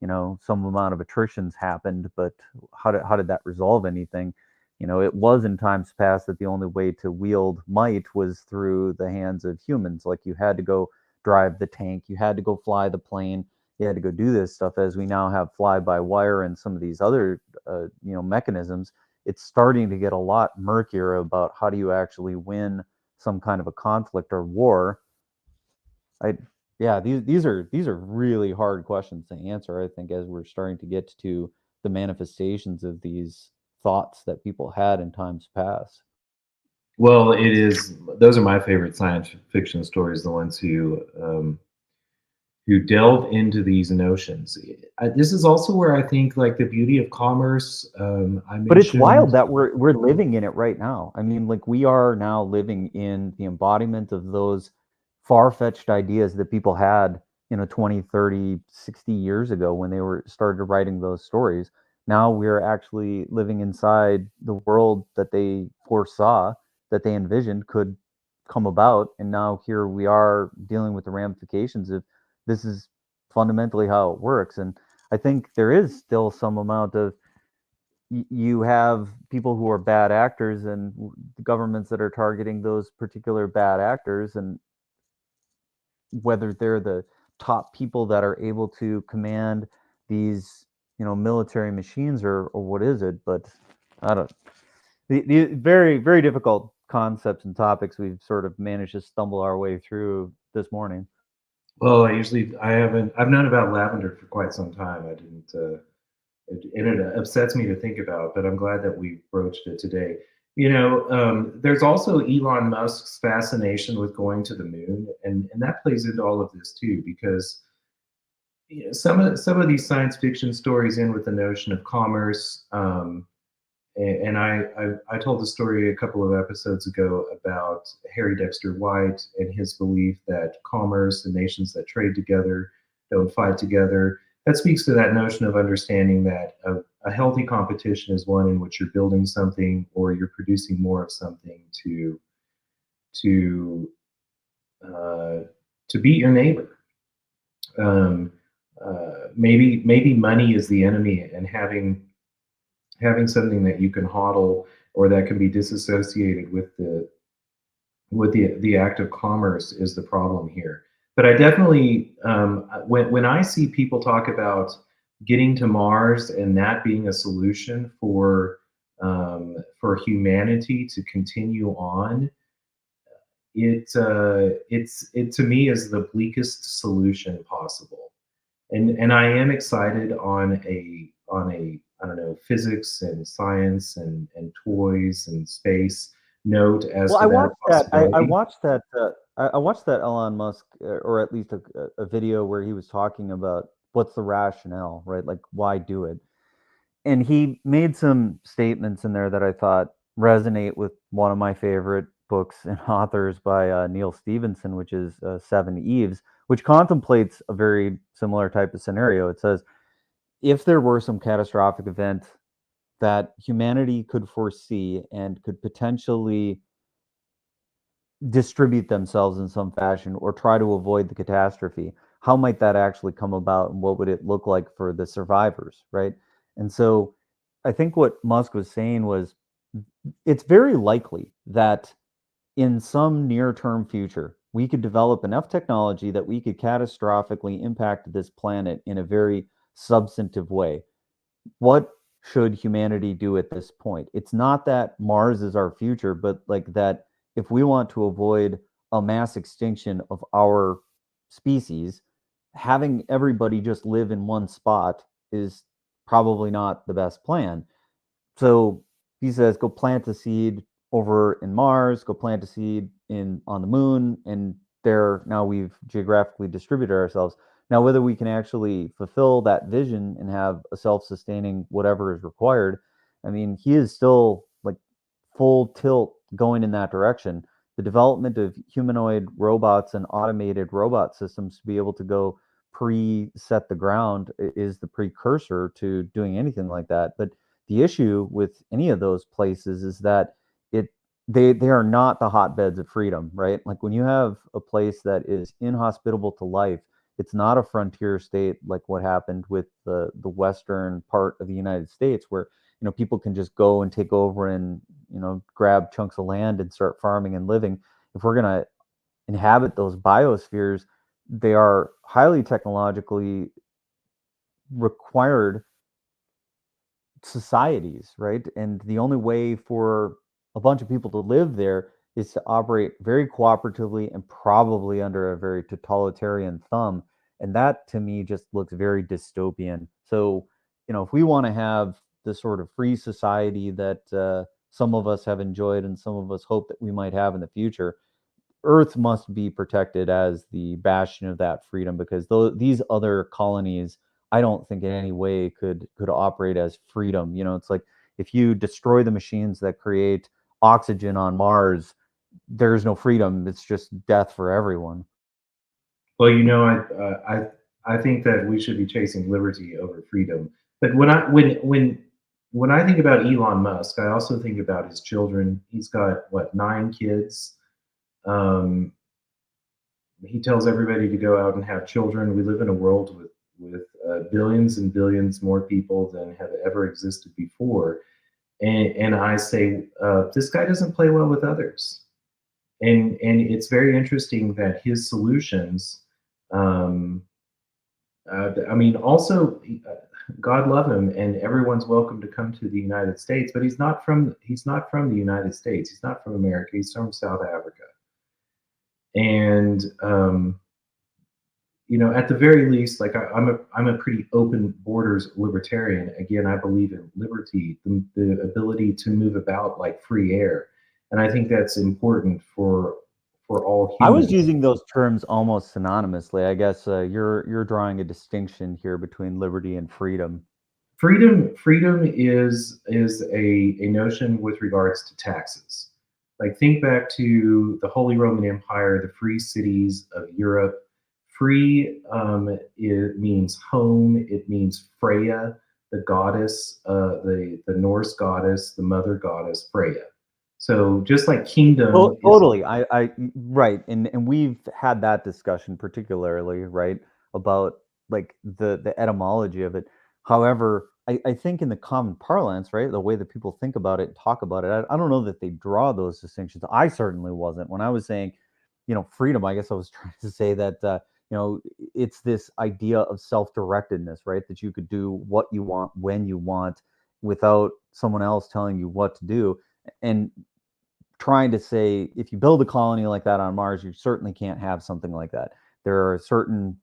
some amount of attritions happened, but how did that resolve anything? It was in times past that the only way to wield might was through the hands of humans. Like, you had to go drive the tank, you had to go fly the plane, you had to go do this stuff. As we now have fly by wire and some of these other mechanisms, it's starting to get a lot murkier about how do you actually win some kind of a conflict or war. These are really hard questions to answer, I think, as we're starting to get to the manifestations of these thoughts that people had in times past. Well, those are my favorite science fiction stories, the ones who delve into these notions. This is also where I think, like, the beauty of commerce. But it's wild that we're living in it right now. I mean, like, we are now living in the embodiment of those far-fetched ideas that people had, 20, 30, 60 years ago when they started writing those stories. Now we're actually living inside the world that they foresaw, that they envisioned could come about, and now here we are dealing with the ramifications of this is fundamentally how it works. And I think there is still some amount of you have people who are bad actors and governments that are targeting those particular bad actors, and whether they're the top people that are able to command these military machines or what is it. But I don't, the very, very difficult concepts and topics we've sort of managed to stumble our way through this morning. Well, I've known about lavender for quite some time. I didn't. It upsets me to think about, but I'm glad that we broached it today. There's also Elon Musk's fascination with going to the moon, and that plays into all of this too, because some of these science fiction stories end with the notion of commerce. And I told the story a couple of episodes ago about Harry Dexter White and his belief that commerce and nations that trade together don't fight together. That speaks to that notion of understanding that a healthy competition is one in which you're building something or you're producing more of something to beat your neighbor. Maybe money is the enemy, and having something that you can hodl or that can be disassociated with the act of commerce is the problem here. But I definitely, when I see people talk about getting to Mars and that being a solution for humanity to continue on, it to me is the bleakest solution possible. And I am excited on a I don't know, physics and science and toys and space note as Well, to that possibility. I watched that. I watched that Elon Musk, or at least a video where he was talking about what's the rationale, right? Like, why do it? And he made some statements in there that I thought resonate with one of my favorite books and authors by Neil Stevenson, which is Seven Eves, which contemplates a very similar type of scenario. It says, if there were some catastrophic event that humanity could foresee and could potentially distribute themselves in some fashion or try to avoid the catastrophe, how might that actually come about, and what would it look like for the survivors, right? And so I think what Musk was saying was it's very likely that in some near-term future we could develop enough technology that we could catastrophically impact this planet in a very substantive way. What should humanity do at this point? It's not that Mars is our future, but like that if we want to avoid a mass extinction of our species, having everybody just live in one spot is probably not the best plan. So he says, go plant a seed over in Mars, go plant a seed on the moon, and there now we've geographically distributed ourselves. Now, whether we can actually fulfill that vision and have a self-sustaining whatever is required, I mean, he is still like full tilt going in that direction. The development of humanoid robots and automated robot systems to be able to go pre-set the ground, is the precursor to doing anything like that. But the issue with any of those places is that they are not the hotbeds of freedom, right? Like when you have a place that is inhospitable to life, it's not a frontier state like what happened with the western part of the United States, where people can just go and take over and grab chunks of land and start farming and living. If we're going to inhabit those biospheres, they are highly technologically required societies, right? And the only way for a bunch of people to live there is to operate very cooperatively and probably under a very totalitarian thumb. And that to me just looks very dystopian. So, if we want to have the sort of free society that some of us have enjoyed and some of us hope that we might have in the future, Earth must be protected as the bastion of that freedom, because these other colonies, I don't think in any way could operate as freedom. It's like if you destroy the machines that create oxygen on Mars, there's no freedom. It's just death for everyone. Well, I think that we should be chasing liberty over freedom. But when I think about Elon Musk, I also think about his children. He's got what, 9 kids. He tells everybody to go out and have children. We live in a world with billions and billions more people than have ever existed before. And I say, this guy doesn't play well with others. And it's very interesting that his solutions, also, God love him, and everyone's welcome to come to the United States, but he's not from the United States. He's not from America. He's from South Africa. And at the very least, like I'm a pretty open borders libertarian. Again, I believe in liberty, the ability to move about like free air, and I think that's important for all humans. I was using those terms almost synonymously. I guess you're drawing a distinction here between liberty and freedom. Freedom is a notion with regards to taxes. Like, think back to the Holy Roman Empire, the free cities of Europe. Free, it means home. It means Freya, the goddess, the Norse goddess, the mother goddess, Freya. So just like kingdom. Well, totally. I right. And we've had that discussion particularly, right, about like the etymology of it. However, I think in the common parlance, right, the way that people think about it, talk about it, I don't know that they draw those distinctions. I certainly wasn't. When I was saying, freedom, I guess I was trying to say that, it's this idea of self-directedness, right? That you could do what you want when you want without someone else telling you what to do. And trying to say, if you build a colony like that on Mars, you certainly can't have something like that. There are a certain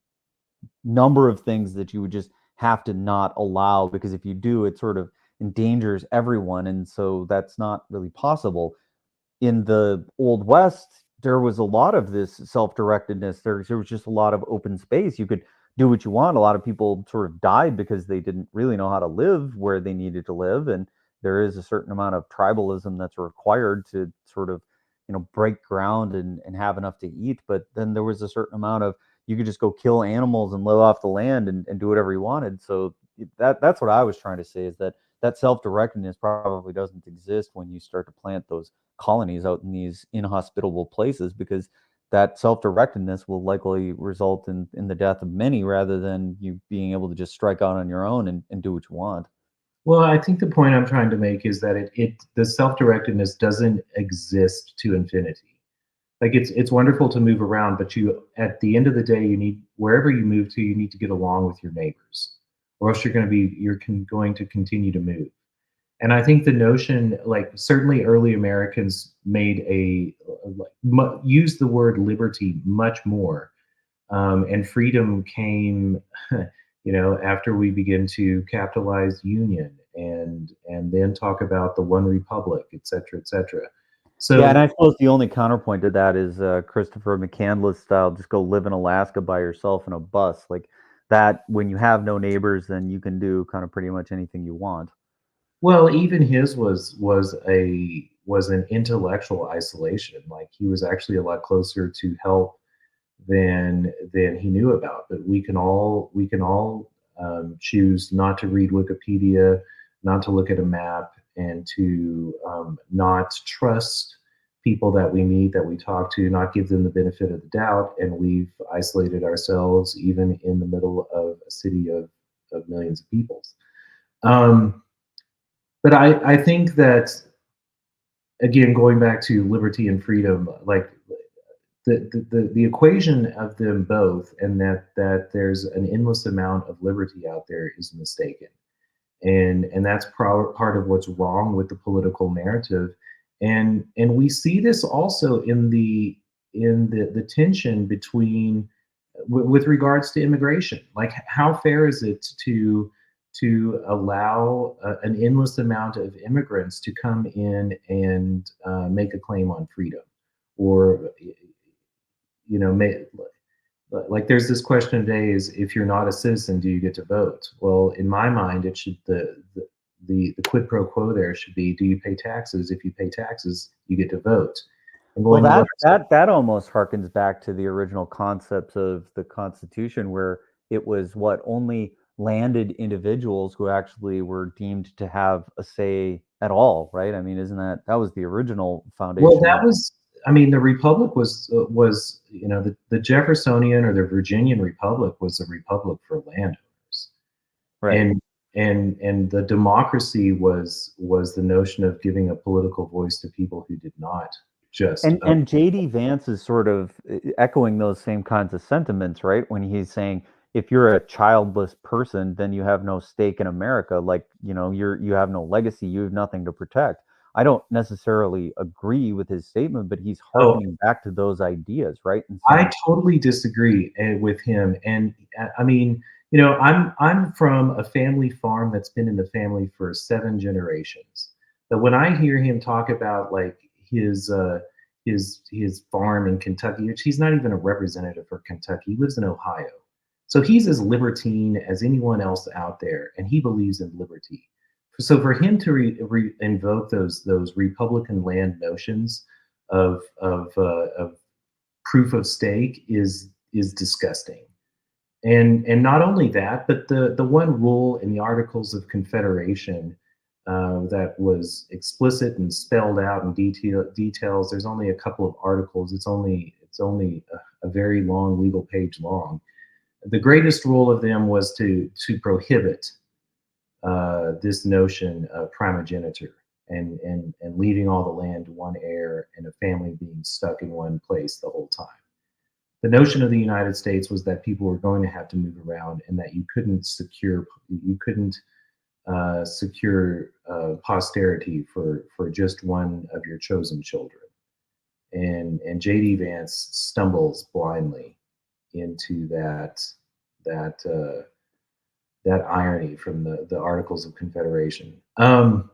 number of things that you would just have to not allow, because if you do, it sort of endangers everyone. And so that's not really possible. In the Old West, there was a lot of this self-directedness. There was just a lot of open space. You could do what you want. A lot of people sort of died because they didn't really know how to live where they needed to live. And there is a certain amount of tribalism that's required to sort of, break ground and have enough to eat. But then there was a certain amount of, you could just go kill animals and live off the land and do whatever you wanted. So that's what I was trying to say, is that self-directedness probably doesn't exist when you start to plant those colonies out in these inhospitable places, because that self-directedness will likely result in the death of many, rather than you being able to just strike out on your own and do what you want. Well, I think the point I'm trying to make is that the self-directedness doesn't exist to infinity. Like, it's wonderful to move around, but at the end of the day, wherever you move to, you need to get along with your neighbors, or else you're going to continue to move. And I think the notion, like, certainly early Americans used the word liberty much more, and freedom came, after we begin to capitalize union and then talk about the one republic, et cetera, et cetera. So yeah, and I suppose the only counterpoint to that is Christopher McCandless style, just go live in Alaska by yourself in a bus. Like that, when you have no neighbors, then you can do kind of pretty much anything you want. Well, even his was an intellectual isolation. Like, he was actually a lot closer to help than he knew about. But we can all choose not to read Wikipedia, not to look at a map, and to not trust people that we meet, that we talk to, not give them the benefit of the doubt. And we've isolated ourselves even in the middle of a city of millions of people. But I think that, again, going back to liberty and freedom, like the equation of them both, and that there's an endless amount of liberty out there, is mistaken. And that's part of what's wrong with the political narrative. And we see this also in the tension between, with regards to immigration. Like, how fair is it to allow an endless amount of immigrants to come in and make a claim on freedom, or like there's this question today: is, if you're not a citizen, do you get to vote? Well, in my mind, it should, the quid pro quo there should be, do you pay taxes? If you pay taxes, you get to vote. And well, that almost harkens back to the original concepts of the Constitution, where it was only landed individuals who actually were deemed to have a say at all, right? I mean, isn't that was the original foundation? Well, that was, I mean, the Republic was the Jeffersonian or the Virginian Republic was a republic for landowners, right? And the democracy was the notion of giving a political voice to people who did not just. And J.D. Vance is sort of echoing those same kinds of sentiments, right? When he's saying, if you're a childless person, then you have no stake in America. Like, you have no legacy, you have nothing to protect. I don't necessarily agree with his statement, but he's harkening back to those ideas, right? And I totally disagree with him. And I mean, I'm from a family farm that's been in the family for 7 generations. But when I hear him talk about, like, his farm in Kentucky, which he's not even a representative for Kentucky, he lives in Ohio. So he's as libertine as anyone else out there, and he believes in liberty. So for him to invoke those Republican land notions of proof of stake is disgusting. And not only that, but the one rule in the Articles of Confederation that was explicit and spelled out in details. There's only a couple of articles. It's only a very long legal page long. The greatest rule of them was to prohibit this notion of primogeniture and leaving all the land to one heir and a family being stuck in one place the whole time. The notion of the United States was that people were going to have to move around, and that you couldn't secure posterity for just one of your chosen children. And J.D. Vance stumbles blindly into that irony from the Articles of Confederation. And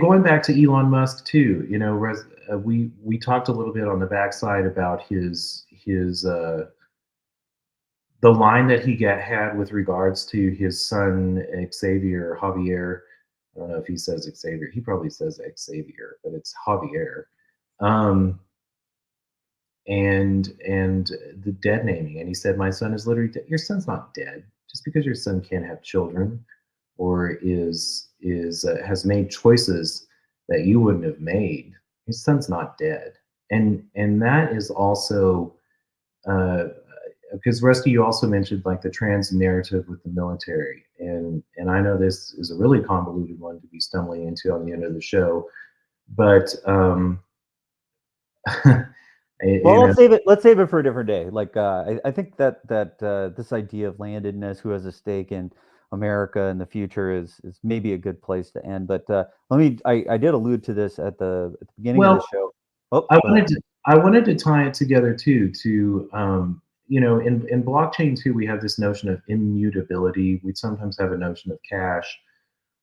going back to Elon Musk too, we talked a little bit on the backside about his the line that he had with regards to his son Javier. I don't know if he says Xavier. He probably says Xavier, but it's Javier. And the dead naming, and he said, my son is literally dead. Your son's not dead. Just because your son can't have children, or has made choices that you wouldn't have made, his son's not dead. And that is also because Rusty, you also mentioned, like, the trans narrative with the military, and I know this is a really convoluted one to be stumbling into on the end of the show, but well, let's save it for a different day. Like, I think that this idea of landedness, who has a stake in America in the future, is maybe a good place to end. But I did allude to this at the beginning of the show. Oh, I wanted to tie it together too, to in blockchain too, we have this notion of immutability. We sometimes have a notion of cash,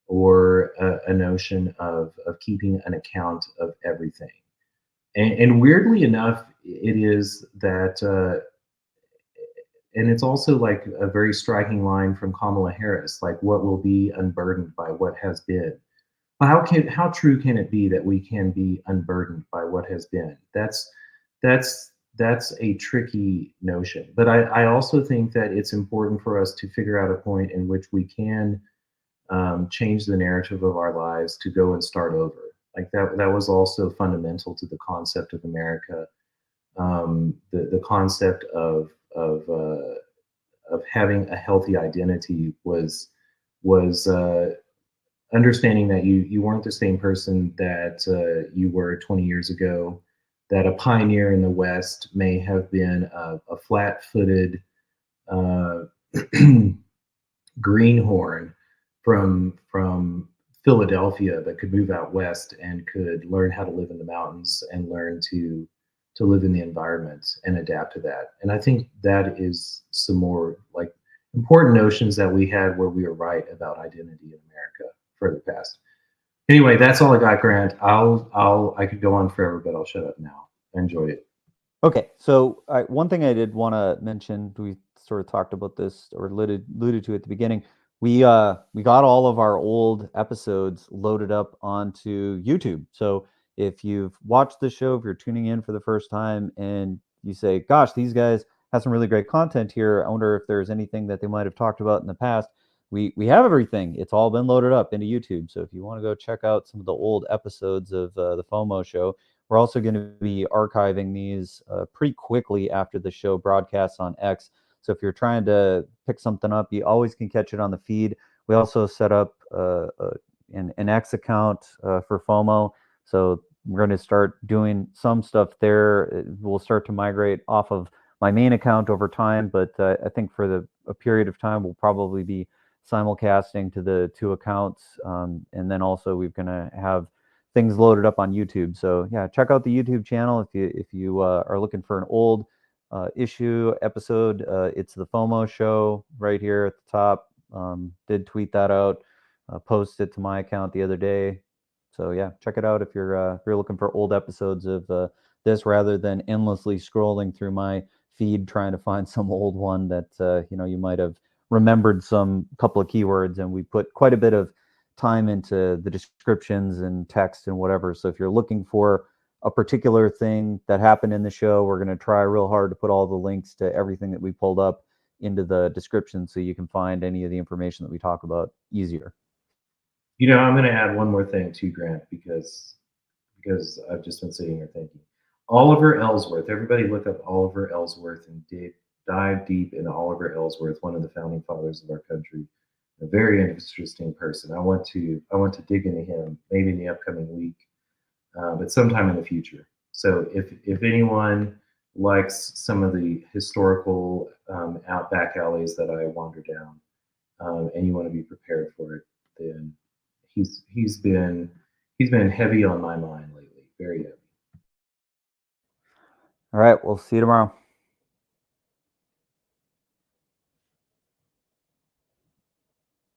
or a notion of keeping an account of everything. And weirdly enough, it is that, and it's also like a very striking line from Kamala Harris, like, what will be unburdened by what has been. How true can it be that we can be unburdened by what has been? That's that's a tricky notion. But I also think that it's important for us to figure out a point in which we can change the narrative of our lives to go and start over. Like that was also fundamental to the concept of America. The concept of having a healthy identity was understanding that you weren't the same person that you were 20 years ago, that a pioneer in the West may have been a flat-footed uh, greenhorn from Philadelphia that could move out west and could learn how to live in the mountains and learn to live in the environment and adapt to that. And I think that is some more like important notions that we had where we were right about identity in America further past. Anyway, that's all I got, Grant. I could go on forever, but I'll shut up now. I enjoyed it. Okay, so one thing I did want to mention, we sort of talked about this or alluded to at the beginning. We got all of our old episodes loaded up onto YouTube. So if you've watched the show, if you're tuning in for the first time and you say, "Gosh, these guys have some really great content here. I wonder if there's anything that they might have talked about in the past." We have everything. It's all been loaded up into YouTube. So if you want to go check out some of the old episodes of the FOMO show, we're also going to be archiving these pretty quickly after the show broadcasts on X. So if you're trying to pick something up, you always can catch it on the feed. We also set up an X account for FOMO. So we're going to start doing some stuff there. We'll start to migrate off of my main account over time, but I think for a period of time, we'll probably be simulcasting to the two accounts. And then also we're going to have things loaded up on YouTube. So yeah, check out the YouTube channel if you are looking for an old issue episode. It's the FOMO show right here at the top. Did tweet that out, posted to my account the other day. So yeah, check it out if you're looking for old episodes of this rather than endlessly scrolling through my feed trying to find some old one that you might have remembered some couple of keywords, and we put quite a bit of time into the descriptions and text and whatever. So if you're looking for a particular thing that happened in the show, we're going to try real hard to put all the links to everything that we pulled up into the description so you can find any of the information that we talk about easier. I'm going to add one more thing too, Grant, because I've just been sitting here thinking. Oliver Ellsworth. Everybody look up Oliver Ellsworth and dive deep into Oliver Ellsworth, one of the founding fathers of our country. A very interesting person. I want to dig into him maybe in the upcoming week, but sometime in the future. So if anyone likes some of the historical back alleys that I wander down, and you want to be prepared for it, then he's been heavy on my mind lately, very heavy. All right, we'll see you tomorrow.